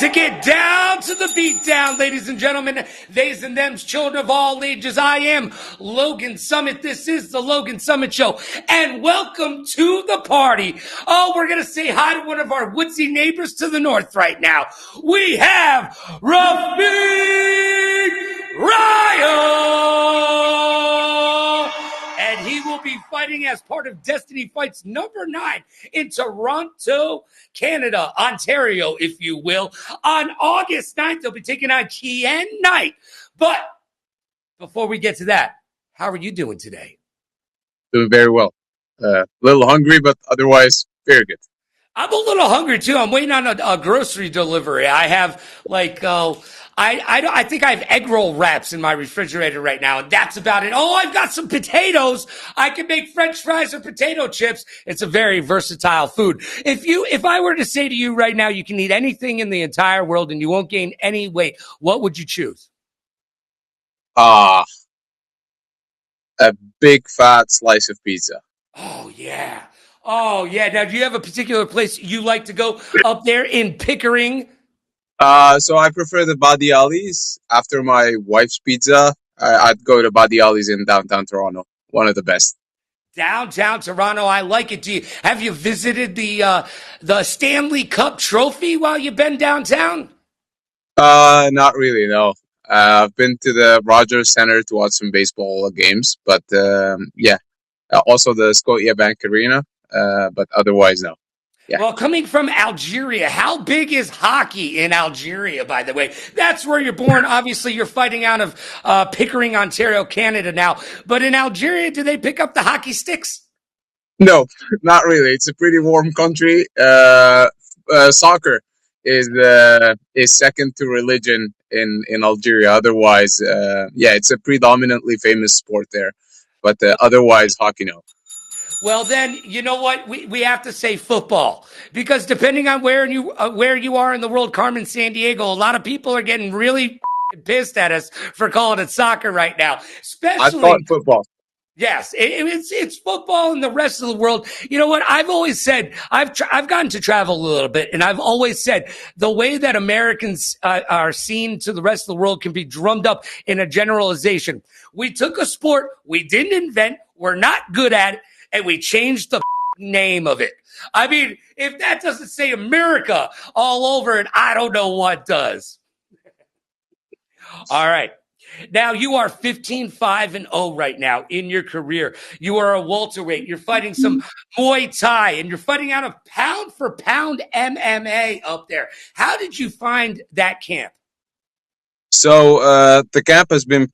to get down to the beat down, ladies and gentlemen, theys and thems, children of all ages. I am Logan Summit. This is the Logan Summit Show, and welcome to the party. Oh, we're going to say hi to one of our woodsy neighbors to the north right now. We have Rafik Raiah, and he will be fighting as part of Destiny Fights number 9 in Toronto, Canada, Ontario, if you will. On August 9th, they'll be taking on Kian Knight. But before we get to that, how are you doing today? Doing very well. A little hungry, but otherwise very good. I'm a little hungry too. I'm waiting on a grocery delivery. I have I think I have egg roll wraps in my refrigerator right now, and that's about it. Oh, I've got some potatoes. I can make French fries or potato chips. It's a very versatile food. If I were to say to you right now, you can eat anything in the entire world and you won't gain any weight, what would you choose? A big fat slice of pizza. Oh yeah. Oh yeah. Now, do you have a particular place you like to go up there in Pickering? So I prefer the Badi Ali's. After my wife's pizza, I'd go to Badi Ali's in downtown Toronto. One of the best. Downtown Toronto, I like it. Have you visited the Stanley Cup trophy while you've been downtown? Not really, no. I've been to the Rogers Center to watch some baseball games, but yeah. Also the Scotiabank Arena, but otherwise, no. Yeah. Well, coming from Algeria, how big is hockey in Algeria, by the way? That's where you're born. Obviously, you're fighting out of Pickering, Ontario, Canada now. But in Algeria, do they pick up the hockey sticks? No, not really. It's a pretty warm country. Soccer is second to religion in Algeria. Otherwise, yeah, it's a predominantly famous sport there. But otherwise, hockey, no. Well, then, you know what? We have to say football, because depending on where you are in the world, Carmen Sandiego, a lot of people are getting really pissed at us for calling it soccer right now. Especially, I thought football. Yes, it's football in the rest of the world. You know what? I've always said, I've gotten to travel a little bit, and I've always said the way that Americans are seen to the rest of the world can be drummed up in a generalization. We took a sport we didn't invent, we're not good at it, and we changed the name of it. I mean, if that doesn't say America all over it, I don't know what does. All right. Now, you are 15-5-0 right now in your career. You are a welterweight. You're fighting some Muay Thai, and you're fighting out of pound-for-pound MMA up there. How did you find that camp? So the camp has been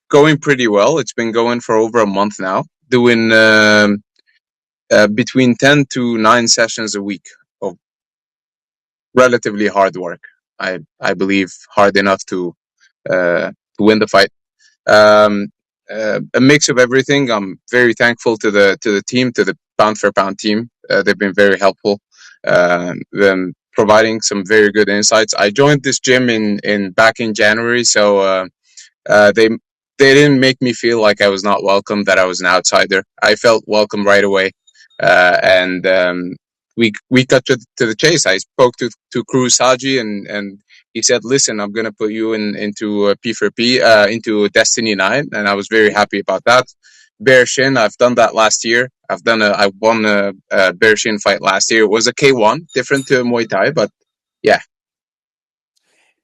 going pretty well. It's been going for over a month now, doing between 10 to 9 sessions a week of relatively hard work. I believe hard enough to win the fight. A mix of everything. I'm very thankful to the team, to the pound for pound team. They've been very helpful, them providing some very good insights. I joined this gym back in January, so they didn't make me feel like I was not welcome, that I was an outsider. I felt welcome right away, and we cut to the chase. I spoke to Cruz Haji, and he said, "Listen, I'm going to put you into P4P, into Destiny 9." And I was very happy about that. Bear Shin, I've done that last year. I won a Bear Shin fight last year. It was a K1, different to Muay Thai, but yeah.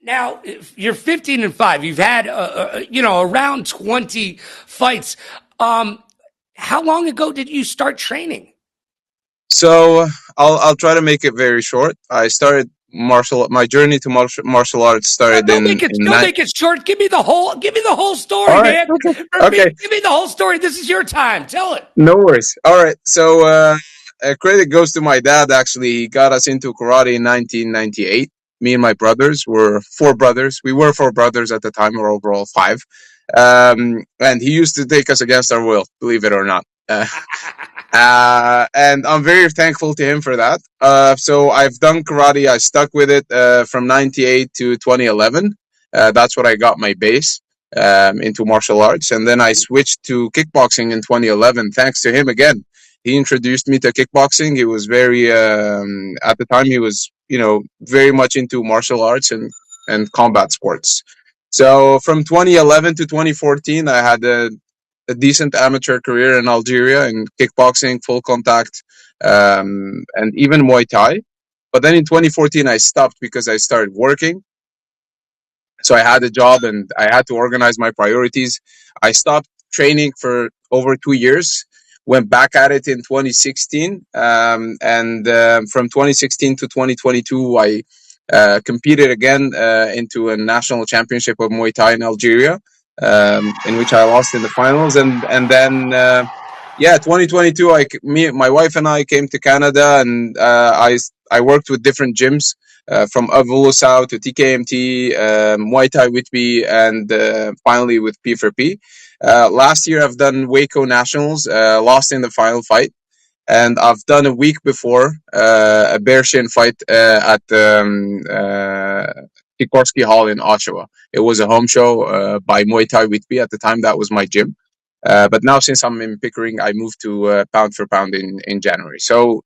Now, you're 15-5. You've had, around 20 fights. How long ago did you start training? So I'll try to make it very short. I started my journey to martial arts started Don't make it short. Give me the whole story, right, man. Okay. Give me the whole story. This is your time. Tell it. No worries. All right. So credit goes to my dad. Actually, he got us into karate in 1998. Me and my brothers were 4 brothers. We were 4 brothers at the time. We were overall 5. And he used to take us against our will, believe it or not. And I'm very thankful to him for that. So I've done karate. I stuck with it from 98 to 2011. That's what I got my base into martial arts. And then I switched to kickboxing in 2011, thanks to him again. He introduced me to kickboxing. He was very, at the time, he was very much into martial arts and combat sports. So from 2011 to 2014, I had a decent amateur career in Algeria in kickboxing, full contact, and even Muay Thai. But then in 2014, I stopped because I started working. So I had a job and I had to organize my priorities. I stopped training for over 2 years, went back at it in 2016. And from 2016 to 2022, I competed again into a national championship of Muay Thai in Algeria, in which I lost in the finals. And then, yeah, 2022, my wife and I came to Canada, and I worked with different gyms from Evolução to TKMT, Muay Thai Whitby, and finally with P4P. Last year, I've done Waco Nationals, lost in the final fight. And I've done a week before a bear shin fight at Sikorsky Hall in Oshawa. It was a home show by Muay Thai Whitby. At the time, that was my gym. But now, since I'm in Pickering, I moved to Pound for Pound in January. So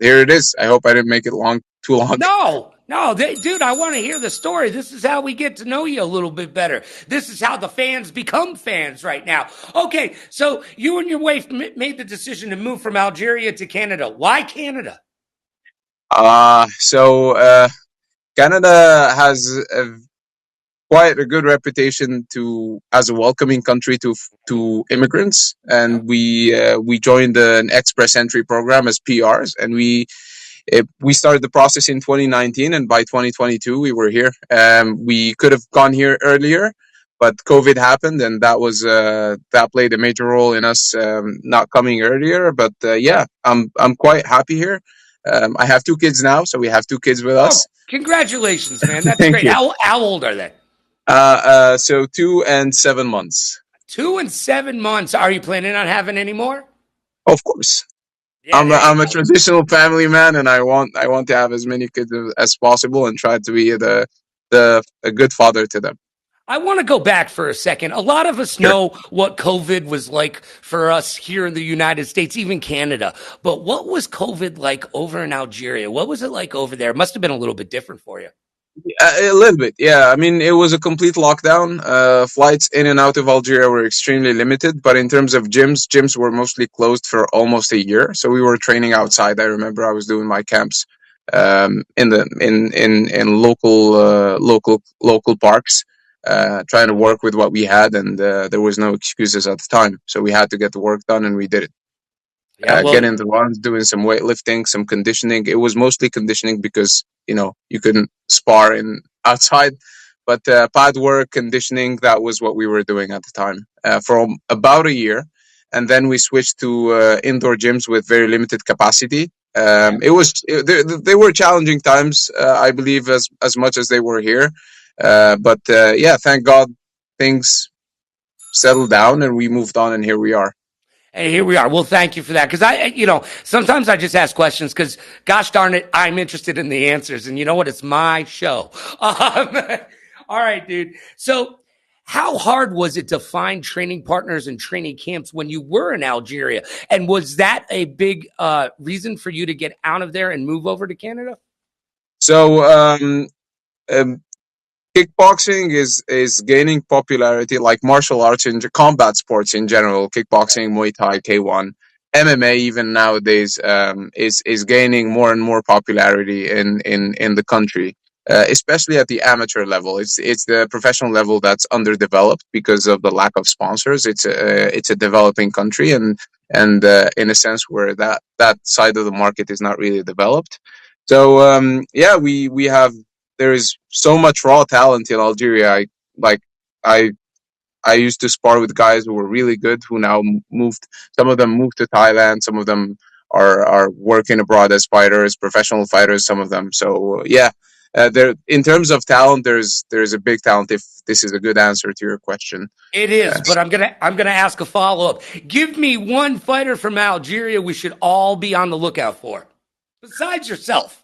here it is. I hope I didn't make it too long. No, dude, I want to hear the story. This is how we get to know you a little bit better. This is how the fans become fans right now. Okay, so you and your wife made the decision to move from Algeria to Canada. Why Canada? So Canada has quite a good reputation as a welcoming country to immigrants, and we joined an express entry program as PRs, and we started the process in 2019, and by 2022 we were here. We could have gone here earlier, but COVID happened, and that played a major role in us not coming earlier. But yeah, I'm quite happy here. I have two kids now, so we have two kids with us. Congratulations, man! That's Thank great. you. How old are they? So 2 and 7 months. 2 and 7 months. Are you planning on having any more? Of course. Yeah, I'm a traditional family man, and I want to have as many kids as possible and try to be a good father to them. I want to go back for a second. A lot of us Sure. know what COVID was like for us here in the United States, even Canada. But what was COVID like over in Algeria? What was it like over there? It must have been a little bit different for you. A little bit, yeah. I mean, it was a complete lockdown. Flights in and out of Algeria were extremely limited, but in terms of gyms were mostly closed for almost a year. So we were training outside. I remember I was doing my camps in local parks, trying to work with what we had, and there was no excuses at the time. So we had to get the work done, and we did it. Yeah, well, Getting the runs, doing some weightlifting, some conditioning. It was mostly conditioning because you couldn't spar in outside, but pad work, conditioning, that was what we were doing at the time for about a year, and then we switched to indoor gyms with very limited capacity. They were challenging times, I believe, as much as they were here, but yeah, thank God things settled down and we moved on, and here we are. and here we are. Well, thank you for that. Because sometimes I just ask questions because, gosh darn it, I'm interested in the answers. And you know what? It's my show. All right, dude. So, how hard was it to find training partners and training camps when you were in Algeria? And was that a big reason for you to get out of there and move over to Canada? So, kickboxing is gaining popularity, like martial arts and combat sports in general. Kickboxing, Muay Thai, K1, MMA, even nowadays, is gaining more and more popularity in the country, especially at the amateur level. It's the professional level that's underdeveloped because of the lack of sponsors. It's a developing country, and in a sense where that side of the market is not really developed. So yeah, we have there is so much raw talent in Algeria. Like I I used to spar with guys who were really good, who now moved. Some of them moved to Thailand. Some of them are working abroad as fighters, professional fighters. Some of them. So yeah, there in terms of talent, there's a big talent. If this is a good answer to your question, It is, but I'm gonna ask a follow up. Give me one fighter from Algeria we should all be on the lookout for, besides yourself.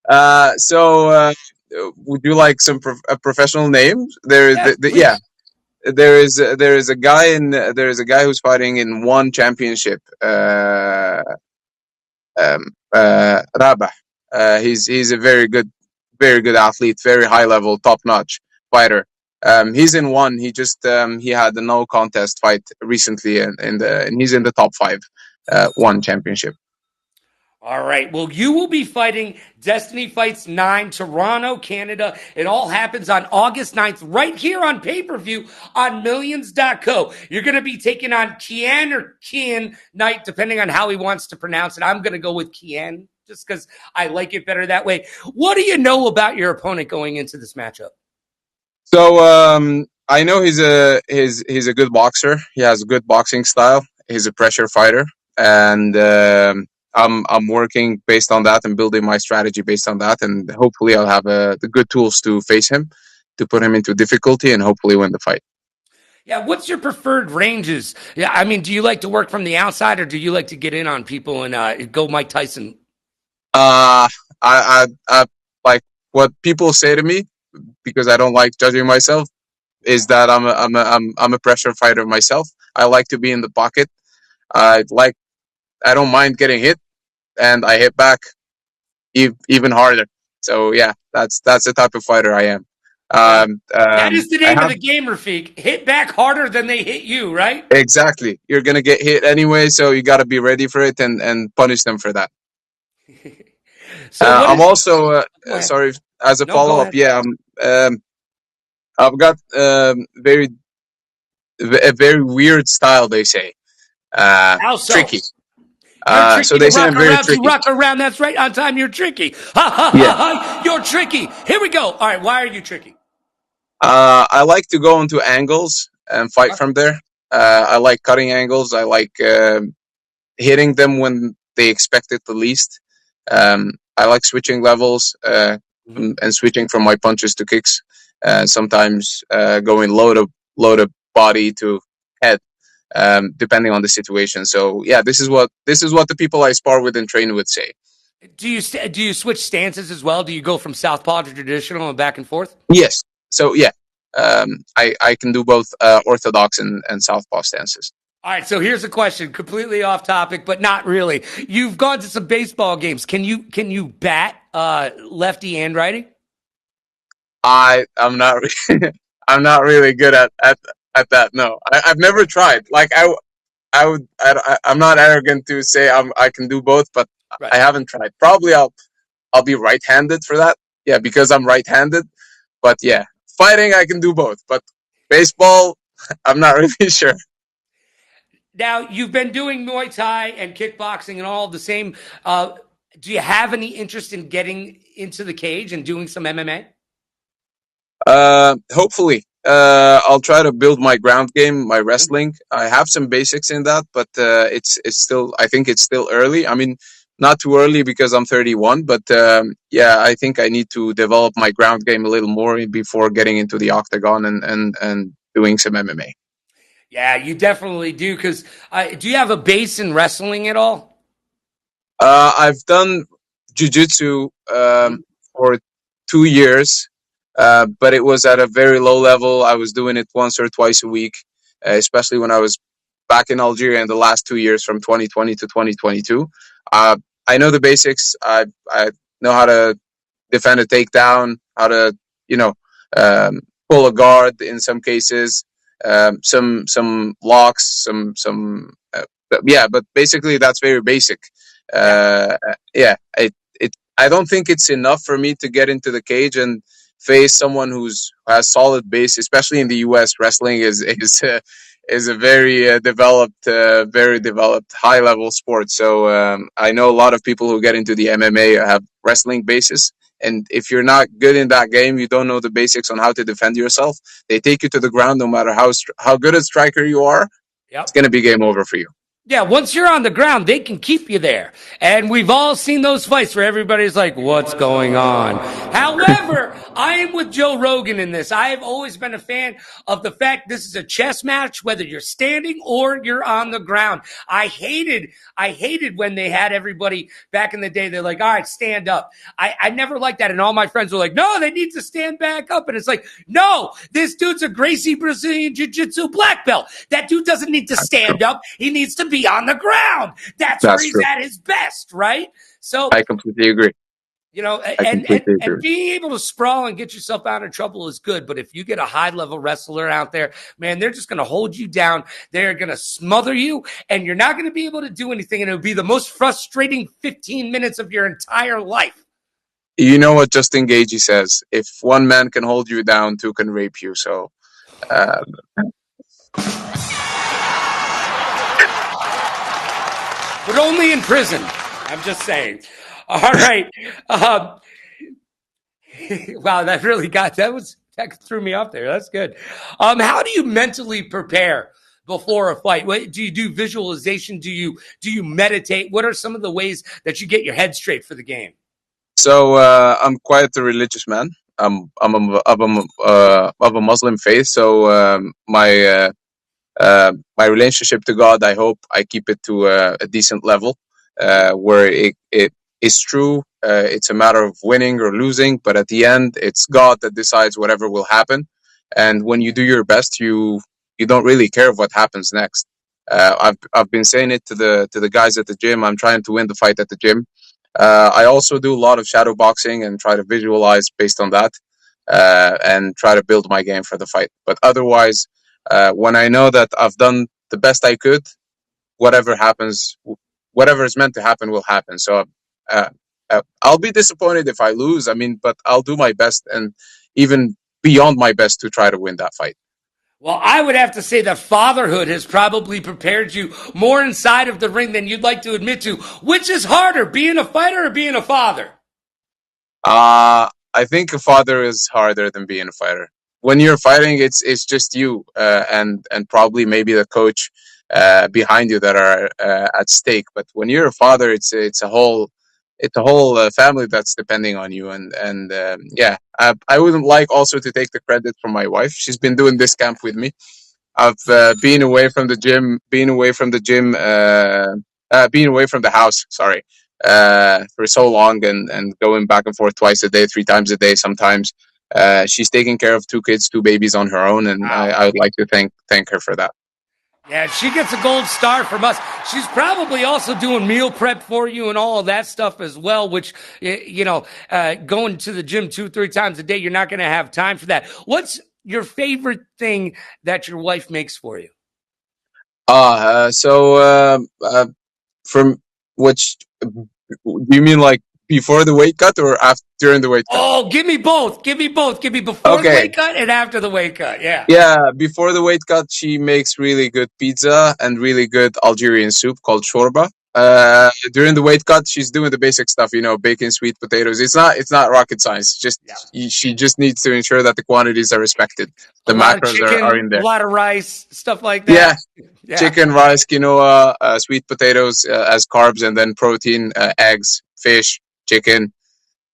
uh, so would you like some professional names? Yes, Yeah, please. there is a guy who's fighting in one championship. Rabah. He's a very good athlete, very high level, top notch fighter. He's in one. He just he had a no contest fight recently, and he's in the top five, one championship. All right. Well, you will be fighting Destiny Fights 9, Toronto, Canada. It all happens on August 9th, right here on pay per view on millions.co. You're going to be taking on Kian or Kian Knight, depending on how he wants to pronounce it. I'm going to go with Kian just because I like it better that way. What do you know about your opponent going into this matchup? So I know he's a good boxer. He has a good boxing style. He's a pressure fighter, and I'm working based on that and building my strategy based on that. And hopefully, I'll have the good tools to face him, to put him into difficulty, and hopefully win the fight. Yeah, what's your preferred ranges? Yeah, I mean, do you like to work from the outside or do you like to get in on people and go Mike Tyson? I like what people say to me, because I don't like judging myself, is that I'm a pressure fighter myself. I like to be in the pocket. I don't mind getting hit, and I hit back even harder. So yeah, that's the type of fighter I am. That is the I name of have the game, Rafik. Hit back harder than they hit you, right? exactly. You're gonna get hit anyway, so you got to be ready for it and punish them for that. So what I'm is? also Go ahead. sorry, as a No, go follow up. ahead. Yeah, I've got a very weird style. They say How so? tricky. You're So tricky to they say rock I'm very around. You tricky. rock around. That's right. On time, you're tricky. Ha ha Yeah. ha ha. You're tricky. Here we go. All right. Why are you tricky? I like to go into angles and fight from there. I like cutting angles. I like hitting them when they expect it the least. I like switching levels Mm-hmm. and switching from my punches to kicks. Sometimes going load of body to head, depending on the situation. So yeah, this is what the people I spar with and train with say. Do you switch stances as well? Do you go from southpaw to traditional and back and forth? Yes. So yeah, I can do both orthodox and southpaw stances. All right, so here's a question, completely off topic, but not really. You've gone to some baseball games. Can you bat lefty and righty? I'm not I'm not really good at that. No, I've never tried. Like I would I'm not arrogant to say I can do both, but Right. I haven't tried. Probably I'll be right-handed for that. Yeah, because I'm right-handed. But yeah, fighting I can do both. But baseball, I'm not really sure. Now you've been doing Muay Thai and kickboxing and all the same. Do you have any interest in getting into the cage and doing some MMA? Hopefully, I'll try to build my ground game, my wrestling. I have some basics in that, but it's still. I think it's still early. I mean, not too early because I'm 31, but yeah, I think I need to develop my ground game a little more before getting into the octagon and doing some MMA. Yeah, you definitely do. Because do you have a base in wrestling at all? I've done jujitsu for 2 years, but it was at a very low level. I was doing it once or twice a week, especially when I was back in Algeria in the last 2 years from 2020 to 2022. Uh, I know the basics. I know how to defend a takedown, how to, you know, pull a guard in some cases, some locks, yeah, but basically that's very basic. Yeah. Yeah, I don't think it's enough for me to get into the cage and face someone who's has solid base, especially in the U.S. Wrestling is a very developed high level sport. So I know a lot of people who get into the MMA have wrestling bases. And if you're not good in that game, you don't know the basics on how to defend yourself. They take you to the ground, no matter how good a striker you are. It's Yep. going to be game over for you. Yeah, once you're on the ground, they can keep you there. And we've all seen those fights where everybody's like, what's going on? However, I am with Joe Rogan in this. I have always been a fan of the fact this is a chess match, whether you're standing or you're on the ground. I hated when they had everybody back in the day. They're like, all right, stand up. I never liked that. And all my friends were like, no, they need to stand back up. And it's like, no, this dude's a Gracie Brazilian Jiu-Jitsu black belt. That dude doesn't need to stand up. He needs to be on the ground. That's where That's he's true. at his best, right? So, I completely agree. you know, I completely and agree. being able to sprawl and get yourself out of trouble is good. But if you get a high level wrestler out there, man, they're just going to hold you down. They're going to smother you, and you're not going to be able to do anything. And it'll be the most frustrating 15 minutes of your entire life. You know what Justin Gagey says? If one man can hold you down, two can rape you. So, uh, But only in prison. I'm just saying. All right. Um, wow, that really that threw me off there. That's good. How do you mentally prepare before a fight? What, do you do visualization? Do you meditate? What are some of the ways that you get your head straight for the game? so I'm quite a religious man. I'm of a Muslim faith. So my relationship to God, I hope I keep it to a decent level, where it is true. It's a matter of winning or losing, but at the end, it's God that decides whatever will happen. And when you do your best, you don't really care what happens next. I've been saying it to the guys at the gym. I'm trying to win the fight at the gym. I also do a lot of shadow boxing and try to visualize based on that, and try to build my game for the fight. But otherwise, when I know that I've done the best I could, whatever happens, whatever is meant to happen will happen. So uh, I'll be disappointed if I lose. I mean, but I'll do my best and even beyond my best to try to win that fight. Well, I would have to say that fatherhood has probably prepared you more inside of the ring than you'd like to admit to. Which is harder, being a fighter or being a father? I think a father is harder than being a fighter. When you're fighting, it's just you, and probably maybe the coach behind you that are at stake. But when you're a father, it's a whole family that's depending on you. And yeah, I wouldn't like also to take the credit from my wife. She's been doing this camp with me. I've been away from the gym, being away from the house. Sorry, for so long, and going back and forth twice a day, 3 times a day sometimes. She's taking care of 2 kids, 2 babies on her own, and Wow. I would like to thank her for that. Yeah, she gets a gold star from us. She's probably also doing meal prep for you and all of that stuff as well, which, going to the gym 2, 3 times a day, you're not going to have time for that. What's your favorite thing that your wife makes for you? So from which do you mean, like before the weight cut or after during the weight cut? Oh, give me both. Give me both. Give me before the Okay. weight cut and after the weight cut. Yeah. Yeah, before the weight cut, she makes really good pizza and really good Algerian soup called shorba. During the weight cut, she's doing the basic stuff, bacon, sweet potatoes. It's not rocket science. Just Yeah. she just needs to ensure that the quantities are respected. A The lot of macros are chicken, in a there. lot of rice, stuff like Yeah, that. Yeah. chicken, rice, quinoa, sweet potatoes as carbs, and then protein, eggs, fish, chicken,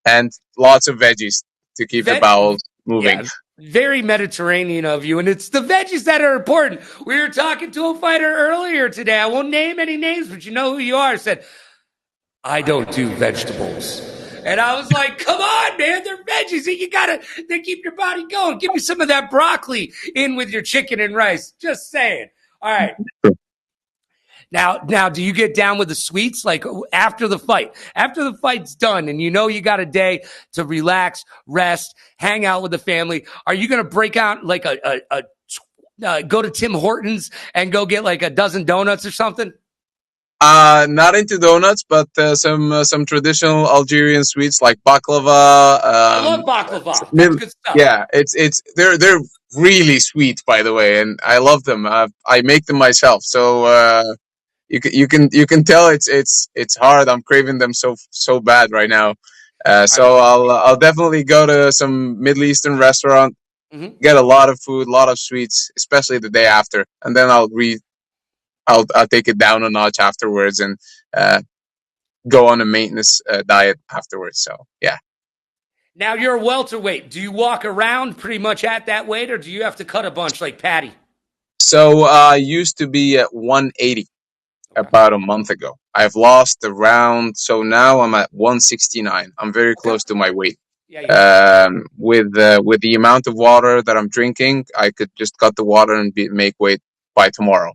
and lots of veggies to keep the Vet, bowels moving. yeah, very Mediterranean of you. And it's the veggies that are important. We were talking to a fighter earlier today. I won't name any names, but you know who you are. Said, I don't do vegetables. And I was like, come on, man, they're veggies. They keep your body going. Give me some of that broccoli in with your chicken and rice. Just saying. All right. Now, do you get down with the sweets like after the fight? After the fight's done, and you know you got a day to relax, rest, hang out with the family. Are you going to break out like go to Tim Hortons and go get like a dozen donuts or something? Not into donuts, but some traditional Algerian sweets like baklava. I love baklava. That's Mil- good stuff. yeah, they're really sweet, by the way, and I love them. I make them myself, so you can tell it's hard. I'm craving them so bad right now. All So I'll definitely go to some Middle Eastern restaurant, right. get a lot of food, a lot of sweets, especially the day after, and then I'll take it down a notch afterwards, and uh, go on a maintenance diet afterwards. So yeah. Now you're a welterweight. Do you walk around pretty much at that weight, or do you have to cut a bunch like Patty? So I used to be at 180 Okay. about a month ago. I've lost around, so now I'm at 169. I'm very Okay. close to my weight. Yeah, you are. With the amount of water that I'm drinking, I could just cut the water and make weight by tomorrow.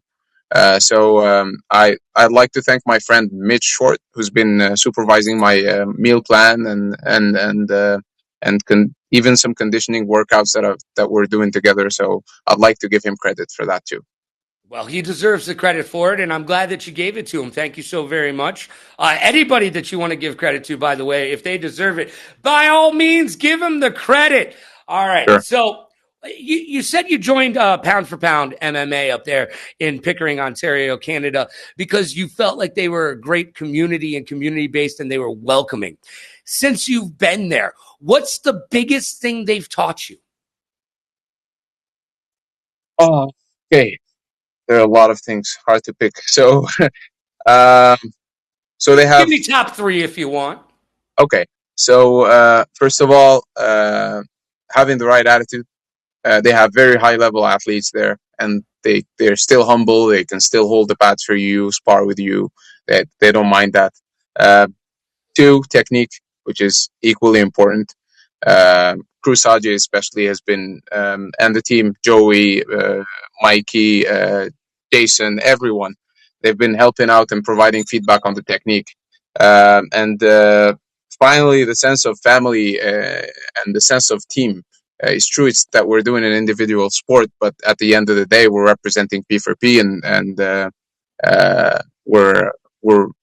I'd like to thank my friend Mitch Short, who's been supervising my meal plan and even some conditioning workouts that we're doing together. So I'd like to give him credit for that too. Well, he deserves the credit for it, and I'm glad that you gave it to him. Thank you so very much. Anybody that you want to give credit to, by the way, if they deserve it, by all means, give them the credit. All right. Sure. So you said you joined Pound for Pound MMA up there in Pickering, Ontario, Canada, because you felt like they were a great community and community-based and they were welcoming. Since you've been there, what's the biggest thing they've taught you? Oh, okay. There are a lot of things, hard to pick. So, um, so they have. Give me top 3 if you want. Okay. So, first of all, having the right attitude. They have very high level athletes there, and they're still humble. They can still hold the pads for you, spar with you. They don't mind that. Uh, 2, technique, which is equally important. Cruz Haji especially has been, and the team, Joey, Mikey, Jason, everyone, they've been helping out and providing feedback on the technique. And finally, the sense of family and the sense of team. It's true, it's that we're doing an individual sport, but at the end of the day, we're representing P4P, and we're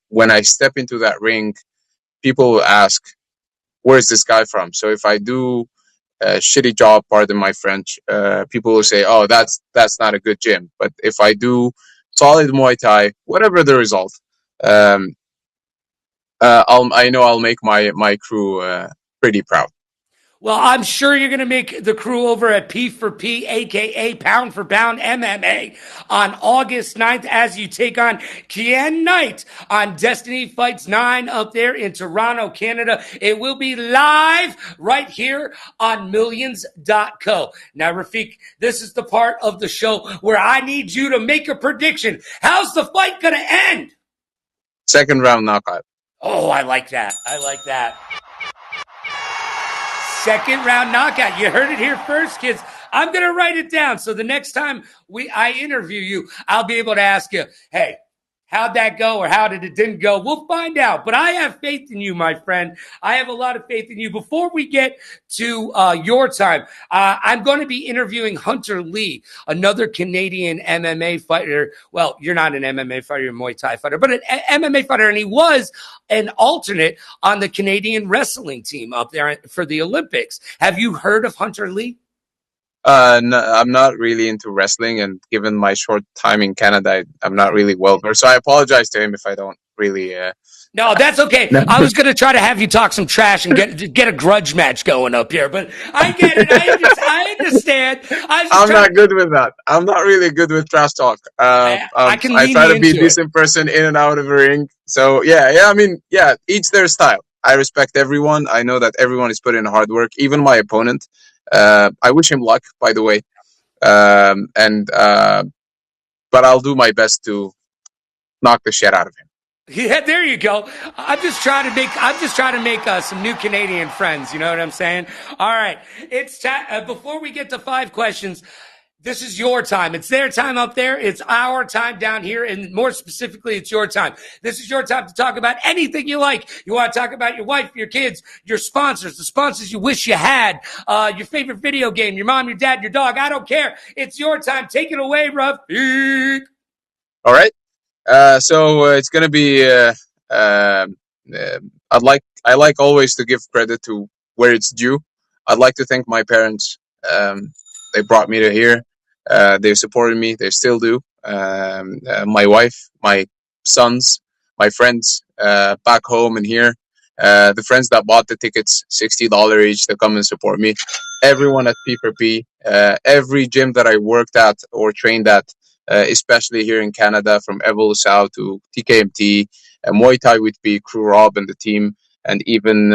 when I step into that ring, people will ask, "Where's this guy from?" So if I do a shitty job, pardon my French, people will say, "Oh, that's not a good gym." But if I do solid Muay Thai, whatever the result, I know I'll make my crew pretty proud. Well, I'm sure you're going to make the crew over at P4P, aka Pound for Pound MMA, on August 9th as you take on Kian Knight on Destiny Fights 9 up there in Toronto, Canada. It will be live right here on millions.co. Now, Rafik, this is the part of the show where I need you to make a prediction. How's the fight going to end? Second round knockout. Oh, I like that. I like that. Second round knockout. You heard it here first, kids. I'm going to write it down. So the next time I interview you, I'll be able to ask you, hey, how'd that go or how did it didn't go? We'll find out. But I have faith in you, my friend. I have a lot of faith in you. Before we get to your time, I'm going to be interviewing Hunter Lee, another Canadian MMA fighter. Well, you're not an MMA fighter, you're a Muay Thai fighter, but an MMA fighter. And he was an alternate on the Canadian wrestling team up there for the Olympics. Have you heard of Hunter Lee? No, I'm not really into wrestling, and given my short time in Canada, I'm not really well versed. So I apologize to him if I don't really. No, that's okay. No. I was going to try to have you talk some trash and get a grudge match going up here, but I get it. I understand. I'm not good with that. I'm not really good with trash talk. I can lean I try to be a into decent person in and out of the ring. So yeah. I mean, yeah, each their style. I respect everyone. I know that everyone is putting in hard work. Even my opponent. I wish him luck, by the way. But I'll do my best to knock the shit out of him. Yeah, there you go. I'm just trying to make some new Canadian friends. You know what I'm saying? All right, it's time. Before we get to 5 questions, this is your time. It's their time up there. It's our time down here. And more specifically, it's your time. This is your time to talk about anything you like. You want to talk about your wife, your kids, your sponsors, the sponsors you wish you had, your favorite video game, your mom, your dad, your dog. I don't care. It's your time. Take it away, Rafik. All right. So it's going to be, I like always to give credit to where it's due. I'd like to thank my parents. They brought me to here. They supported me. They still do. My wife, my sons, my friends, back home and here. The friends that bought the tickets, $60 each to come and support me. Everyone at P4P, every gym that I worked at or trained at, especially here in Canada, from Evolução to TKMT, Muay Thai with P, Crew Rob and the team, and even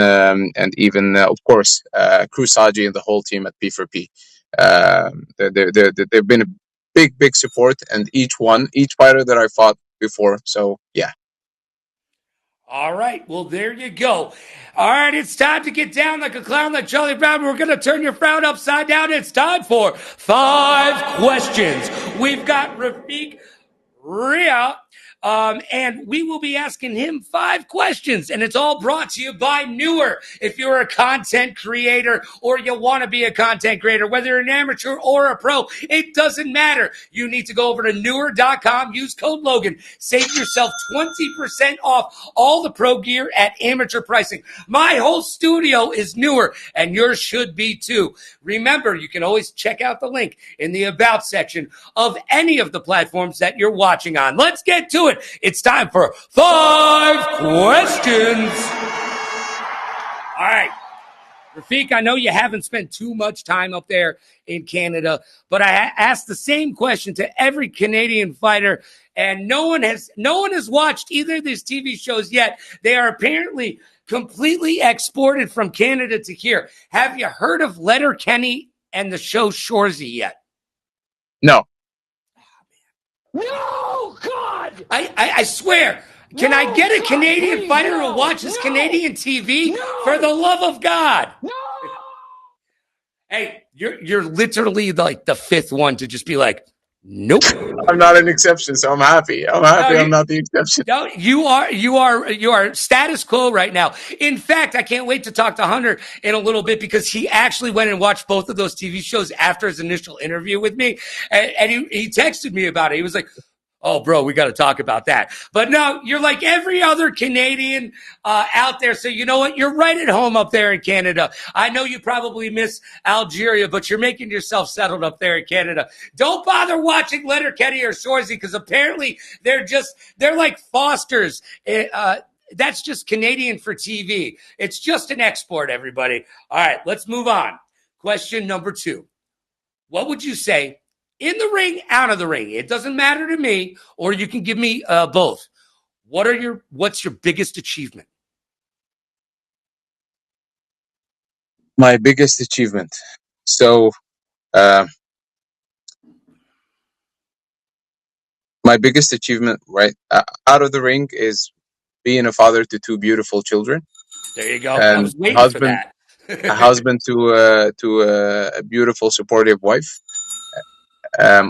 of course, Cruz Haji and the whole team at P4P. They've been a big support, and each fighter that I fought before. So yeah. All right. Well, there you go. All right. It's time to get down like a clown like Charlie Brown. We're going to turn your frown upside down. It's time for 5 questions. We've got Rafik Raiah. And we will be asking him 5 questions, and it's all brought to you by Newer. If you're a content creator or you want to be a content creator, whether you're an amateur or a pro, it doesn't matter. You need to go over to newer.com, use code Logan, save yourself 20% off all the pro gear at amateur pricing. My whole studio is Newer, and yours should be too. Remember, you can always check out the link in the About section of any of the platforms that you're watching on. Let's get to it. It's time for 5 questions. All right. Rafik, I know you haven't spent too much time up there in Canada, but I asked the same question to every Canadian fighter, and no one has watched either of these TV shows yet. They are apparently completely exported from Canada to here. Have you heard of Letterkenny and the show Shoresy yet? No. No, God! I swear. Can I get a Canadian fighter who watches Canadian TV? For the love of God. No. Hey, you're literally like the 5th one to just be like, nope. I'm not an exception, so I'm happy. I'm not the exception. No, you are status quo right now. In fact, I can't wait to talk to Hunter in a little bit because he actually went and watched both of those TV shows after his initial interview with me, and he texted me about it. He was like, oh, bro, we got to talk about that. But no, you're like every other Canadian out there. So you know what? You're right at home up there in Canada. I know you probably miss Algeria, but you're making yourself settled up there in Canada. Don't bother watching Letterkenny or Shoresy because apparently they're like Fosters. That's just Canadian for TV. It's just an export, everybody. All right, let's move on. Question number 2. What would you say? In the ring, out of the ring. It doesn't matter to me, or you can give me both. What's your biggest achievement? My biggest achievement. So, my biggest achievement, right, out of the ring is being a father to 2 beautiful children. There you go. And I was waiting for that. a husband to a beautiful, supportive wife.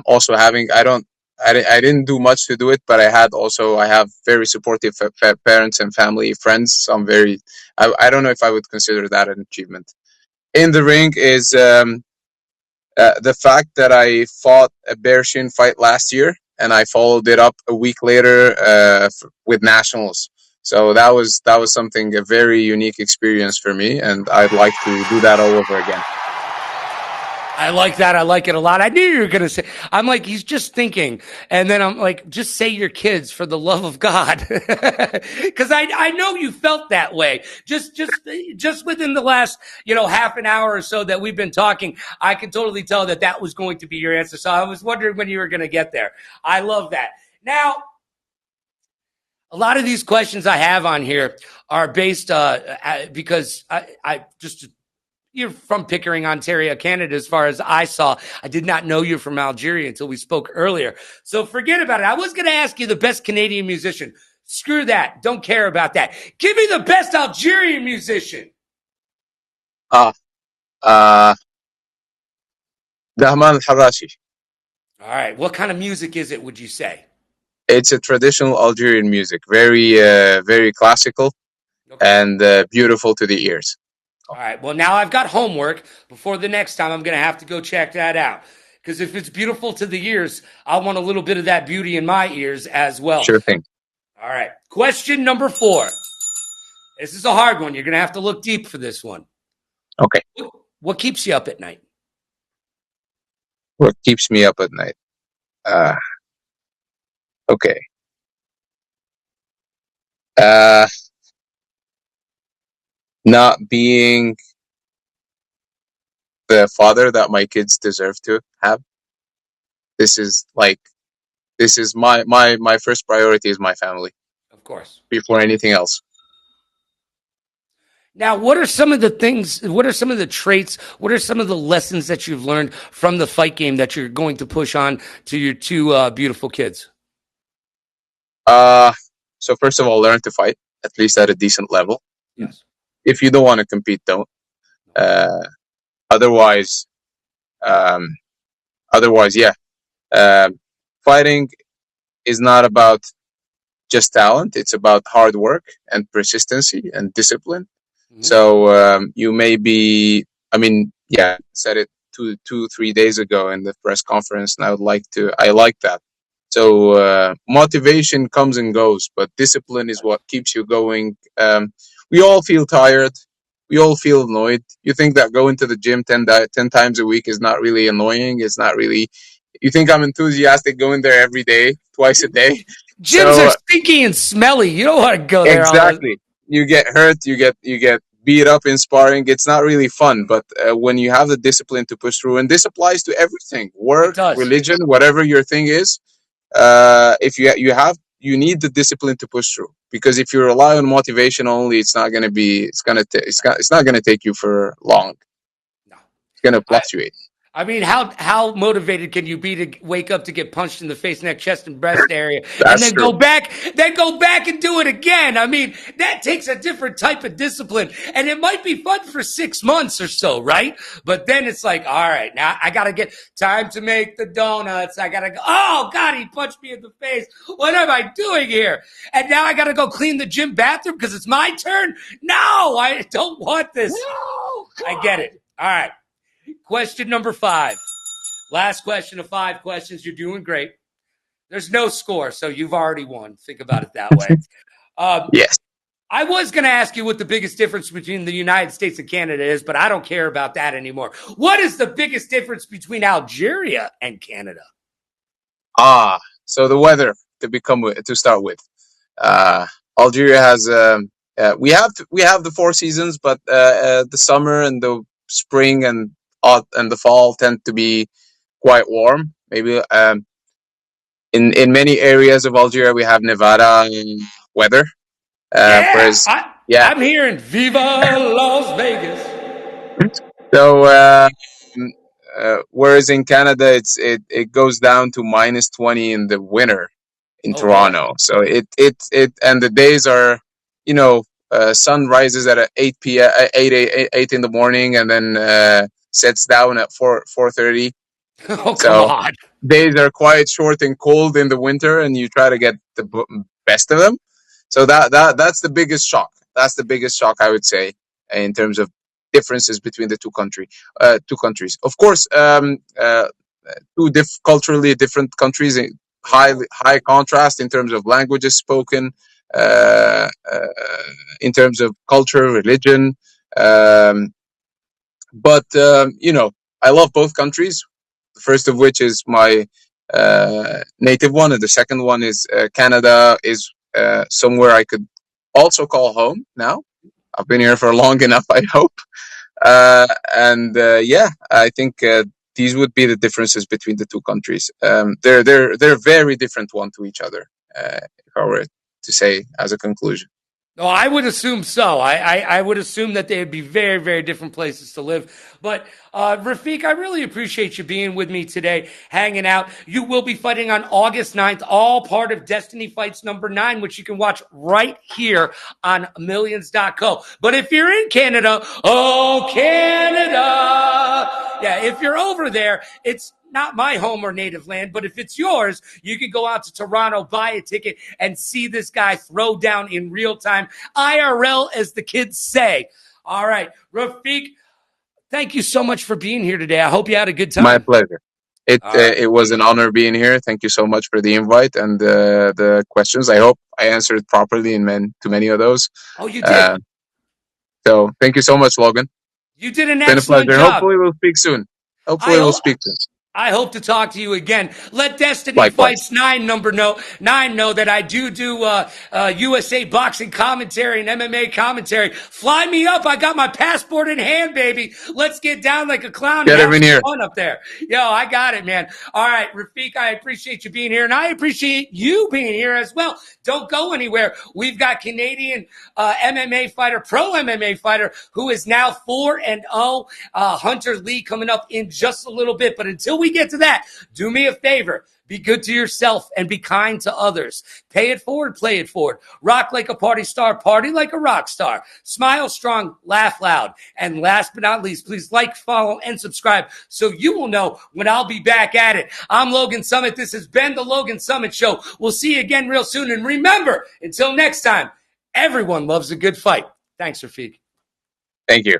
Also having, I didn't do much to do it, but I have very supportive parents and family, friends. So I don't know if I would consider that an achievement. In the ring is the fact that I fought a bear shin fight last year, and I followed it up a week later with nationals. So that was something, a very unique experience for me, and I'd like to do that all over again. I like that. I like it a lot. I knew you were going to say, I'm like, he's just thinking. And then I'm like, just say your kids for the love of God. Cause I know you felt that way. Just within the last, half an hour or so that we've been talking, I can totally tell that was going to be your answer. So I was wondering when you were going to get there. I love that. Now, a lot of these questions I have on here are based, because I just, you're from Pickering, Ontario, Canada, as far as I saw. I did not know you're from Algeria until we spoke earlier. So forget about it. I was going to ask you the best Canadian musician. Screw that. Don't care about that. Give me the best Algerian musician. Dahman al-Harashi. All right. What kind of music is it, would you say? It's a traditional Algerian music. Very, very classical, and beautiful to the ears. All right. Well, now I've got homework. Before the next time, I'm going to have to go check that out. Because if it's beautiful to the ears, I want a little bit of that beauty in my ears as well. Sure thing. All right. Question number 4. This is a hard one. You're going to have to look deep for this one. Okay. What keeps you up at night? What keeps me up at night? Okay. Not being the father that my kids deserve to have. This is my first priority is my family. Of course. Before anything else. Now, what are some of the things, what are some of the traits, what are some of the lessons that you've learned from the fight game that you're going to push on to your 2 beautiful kids? So first of all, learn to fight, at least at a decent level. Yes. If you don't want to compete, don't. Otherwise, yeah. Fighting is not about just talent. It's about hard work and persistency and discipline. Mhm. So you may be, I mean, yeah, said it 3 days ago in the press conference, and I like that. So motivation comes and goes, but discipline is what keeps you going. We all feel tired. We all feel annoyed. You think that going to the gym 10 times a week is not really annoying? It's not really. You think I'm enthusiastic going there every day, twice a day? Gyms are So stinky and smelly. You don't want to go there all the. exactly. You get hurt, you get beat up in sparring. It's not really fun, but when you have the discipline to push through, and this applies to everything, It work, does. religion, whatever your thing is, if you need the discipline to push through, because if you rely on motivation only, it's not going to be it's not going to take you for long. No. It's going to I, fluctuate. I mean, how motivated can you be to wake up to get punched in the face, neck, chest, and breast area, and That's true. then go back and do it again? I mean, that takes a different type of discipline, and it might be fun for 6 months or so, right? But then it's like, all right, now I gotta get time to make the donuts. I gotta go. Oh God, he punched me in the face. What am I doing here? And now I gotta go clean the gym bathroom because it's my turn. No, I don't want this. No, I get it. All right. Question number 5. Last question of 5 questions. You're doing great. There's no score, so you've already won. Think about it that way. Um, Yes. I was going to ask you what the biggest difference between the United States and Canada is, but I don't care about that anymore. What is the biggest difference between Algeria and Canada? So the weather to start with. Uh, Algeria has we have the 4 seasons, but the summer and the spring and the fall tend to be quite warm. Maybe in many areas of Algeria we have Nevada weather. Yeah, Whereas yeah, I'm hearing Viva Las Vegas. so whereas in Canada it goes down to -20 in the winter in Oh, boy. Toronto. So it and the days are, sun rises at 8 p.m. 8 in the morning, and then sets down at 4:30. Oh, come So on. days are quite short and cold in the winter, and you try to get the best of them. So that's the biggest shock. That's the biggest shock, I would say, in terms of differences between the two countries. Of course, two culturally different countries, high contrast in terms of languages spoken, uh, uh, in terms of culture, religion. Um, but I love both countries. The first of which is my native one, and the second one is Canada. Is somewhere I could also call home now. I've been here for long enough, I hope. And yeah, I think these would be the differences between the two countries. They're very different one to each other. If I were to say as a conclusion. No, I would assume so. I would assume that they would be very, very different places to live. But Rafik, I really appreciate you being with me today, hanging out. You will be fighting on August 9th, all part of Destiny Fights number 9, which you can watch right here on millions.co. But if you're in Canada, oh, Canada. Yeah, if you're over there, it's not my home or native land, but if it's yours, you can go out to Toronto, buy a ticket, and see this guy throw down in real time, IRL, as the kids say. All right, Rafik, thank you so much for being here today. I hope you had a good My time. pleasure. All right. It was an honor being here. Thank you so much for the invite and the questions. I hope I answered properly in to many of those. Oh, you did. Uh, so thank you so much, Logan. You did an Been a excellent pleasure. job. Hopefully we'll speak soon. I Hopefully we'll hope. speak soon. I hope to talk to you again. Let Destiny Likewise. Fights 9 know that I do USA boxing commentary and MMA commentary. Fly me up. I got my passport in hand, baby. Let's get down like a clown Get and have him in some here. fun up there. Yo, I got it, man. All right, Rafik, I appreciate you being here, and I appreciate you being here as well. Don't go anywhere. We've got Canadian MMA fighter, pro MMA fighter, who is now 4-0, Hunter Lee, coming up in just a little bit. But until we get to that, do me a favor. Be good to yourself and be kind to others. Pay it forward, play it forward. Rock like a party star, party like a rock star. Smile strong, laugh loud. And last but not least, please like, follow, and subscribe so you will know when I'll be back at it. I'm Logan Summit. This has been the Logan Summit Show. We'll see you again real soon. And remember, until next time, everyone loves a good fight. Thanks, Rafik. Thank you.